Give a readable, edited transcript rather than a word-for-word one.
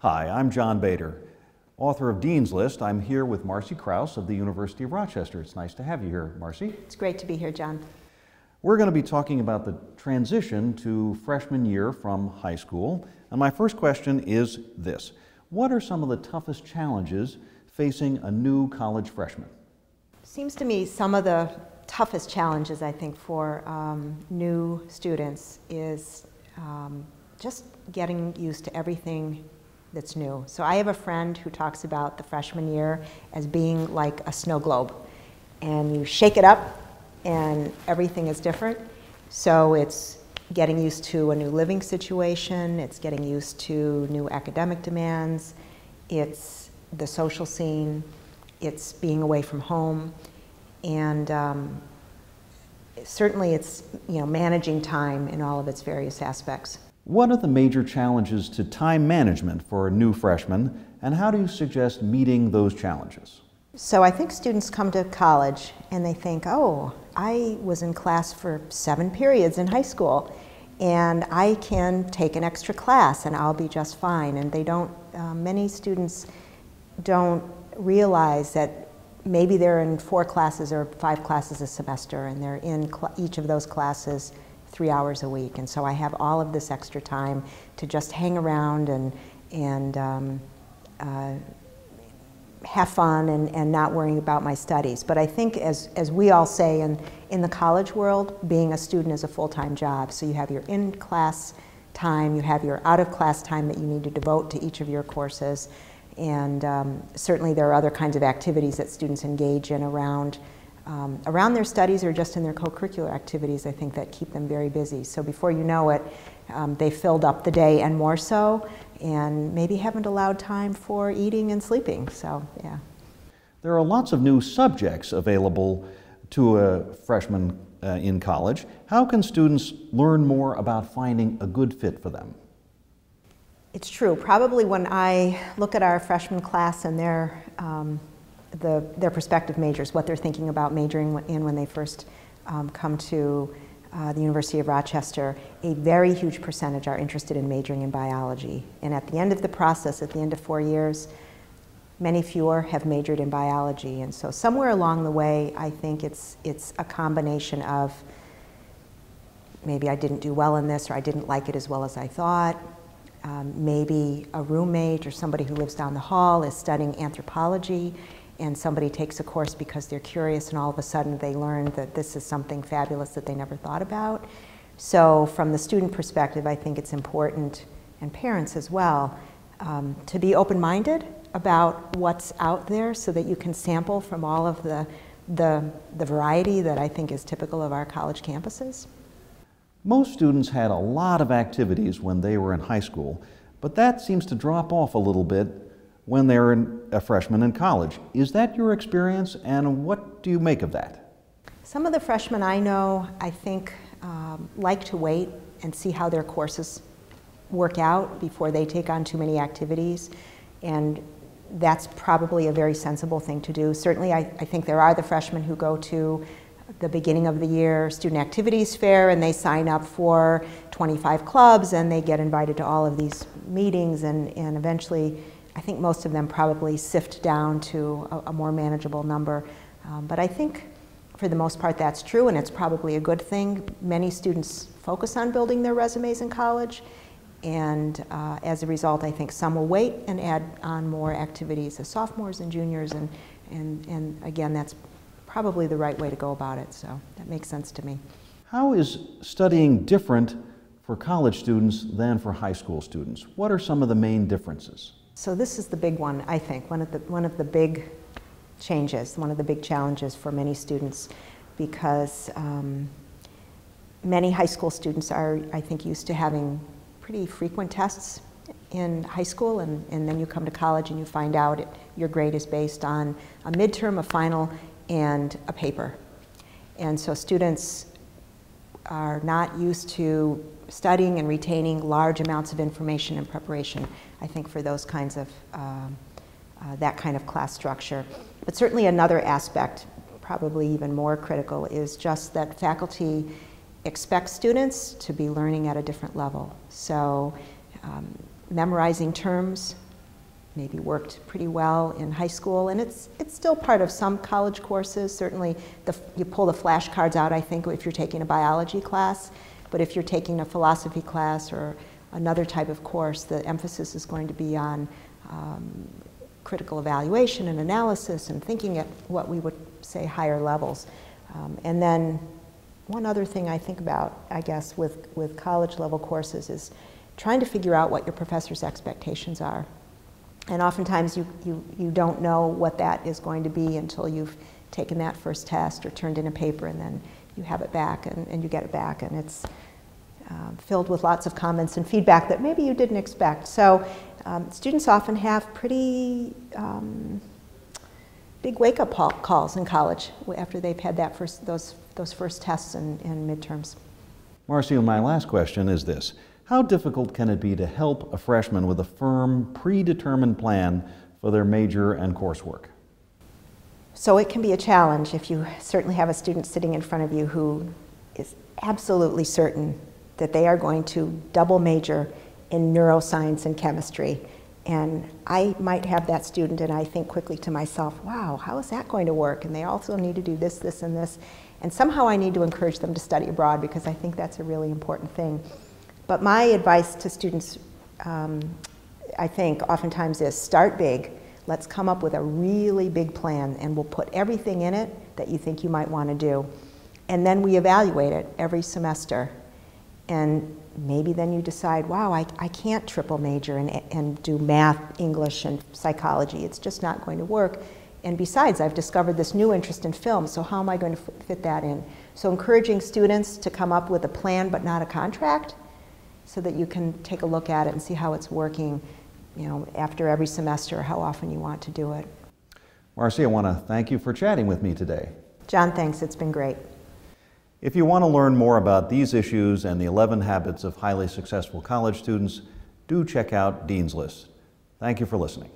Hi, I'm John Bader, author of Dean's List. I'm here with Marcy Kraus of the University of Rochester. It's nice to have you here, Marcy. It's great to be here, John. We're going to be talking about the transition to freshman year from high school. And my first question is this: what are some of the toughest challenges facing a new college freshman? Seems to me some of the toughest challenges, I think, for new students is just getting used to everything that's new. So I have a friend who talks about the freshman year as being like a snow globe, and you shake it up and everything is different. So it's getting used to a new living situation, it's getting used to new academic demands, it's the social scene, it's being away from home, and certainly it's managing time in all of its various aspects. What are the major challenges to time management for a new freshman, and how do you suggest meeting those challenges? So I think students come to college and they think, oh, I was in class for 7 periods in high school, and I can take an extra class and I'll be just fine. And they don't, many students don't realize that maybe they're in 4 classes or 5 classes a semester, and they're in each of those classes 3 hours a week. And so I have all of this extra time to just hang around and have fun and not worrying about my studies. But I think, as we all say in the college world, being a student is a full-time job. So you have your in-class time, you have your out-of-class time that you need to devote to each of your courses. And certainly there are other kinds of activities that students engage in around their studies or just in their co-curricular activities, I think, that keep them very busy. So before you know it, they filled up the day and more so, and maybe haven't allowed time for eating and sleeping. So, yeah. There are lots of new subjects available to a freshman in college. How can students learn more about finding a good fit for them? It's true. Probably when I look at our freshman class and their prospective majors, what they're thinking about majoring in when they first come to the University of Rochester, a very huge percentage are interested in majoring in biology. And at the end of the process, at the end of 4 years, many fewer have majored in biology. And so somewhere along the way, I think it's a combination of maybe I didn't do well in this, or I didn't like it as well as I thought. Maybe a roommate or somebody who lives down the hall is studying anthropology, and somebody takes a course because they're curious, and all of a sudden they learn that this is something fabulous that they never thought about. So from the student perspective, I think it's important, and parents as well, to be open-minded about what's out there so that you can sample from all of the variety that I think is typical of our college campuses. Most students had a lot of activities when they were in high school, but that seems to drop off a little bit when they're a freshman in college. Is that your experience, and what do you make of that? Some of the freshmen I know, I think, like to wait and see how their courses work out before they take on too many activities, and that's probably a very sensible thing to do. Certainly, I think there are the freshmen who go to the beginning of the year student activities fair, and they sign up for 25 clubs, and they get invited to all of these meetings, and eventually I think most of them probably sift down to a more manageable number. But I think for the most part that's true, and it's probably a good thing. Many students focus on building their resumes in college, and as a result, I think some will wait and add on more activities as sophomores and juniors, and again, that's probably the right way to go about it, so that makes sense to me. How is studying different for college students than for high school students? What are some of the main differences? So this is the big one, I think, one of the big changes, one of the big challenges for many students, because many high school students are, I think, used to having pretty frequent tests in high school, and then you come to college and you find out your grade is based on a midterm, a final, and a paper. And so students are not used to studying and retaining large amounts of information in preparation, I think, for those kinds of, that kind of class structure. But certainly another aspect, probably even more critical, is just that faculty expect students to be learning at a different level. So memorizing terms maybe worked pretty well in high school, and it's still part of some college courses. Certainly, you pull the flashcards out, I think, if you're taking a biology class, but if you're taking a philosophy class or another type of course, the emphasis is going to be on critical evaluation and analysis and thinking at what we would say higher levels. And then one other thing I think about, I guess, with college level courses is trying to figure out what your professor's expectations are. And oftentimes you don't know what that is going to be until you've taken that first test or turned in a paper, and then you have it back and you get it back, and it's filled with lots of comments and feedback that maybe you didn't expect. So students often have pretty big wake-up calls in college after they've had those first tests and midterms. Marcy, my last question is this. How difficult can it be to help a freshman with a firm, predetermined plan for their major and coursework? So it can be a challenge if you certainly have a student sitting in front of you who is absolutely certain that they are going to double major in neuroscience and chemistry. And I might have that student and I think quickly to myself, wow, how is that going to work? And they also need to do this, this, and this. And somehow I need to encourage them to study abroad because I think that's a really important thing. But my advice to students, I think, oftentimes is start big. Let's come up with a really big plan, and we'll put everything in it that you think you might want to do. And then we evaluate it every semester. And maybe then you decide, wow, I can't triple major and do math, English, and psychology. It's just not going to work. And besides, I've discovered this new interest in film, so how am I going to fit that in? So encouraging students to come up with a plan but not a contract, so that you can take a look at it and see how it's working, you know, after every semester, how often you want to do it. Marcy, I want to thank you for chatting with me today. John, thanks. It's been great. If you want to learn more about these issues and the 11 habits of highly successful college students, do check out Dean's List. Thank you for listening.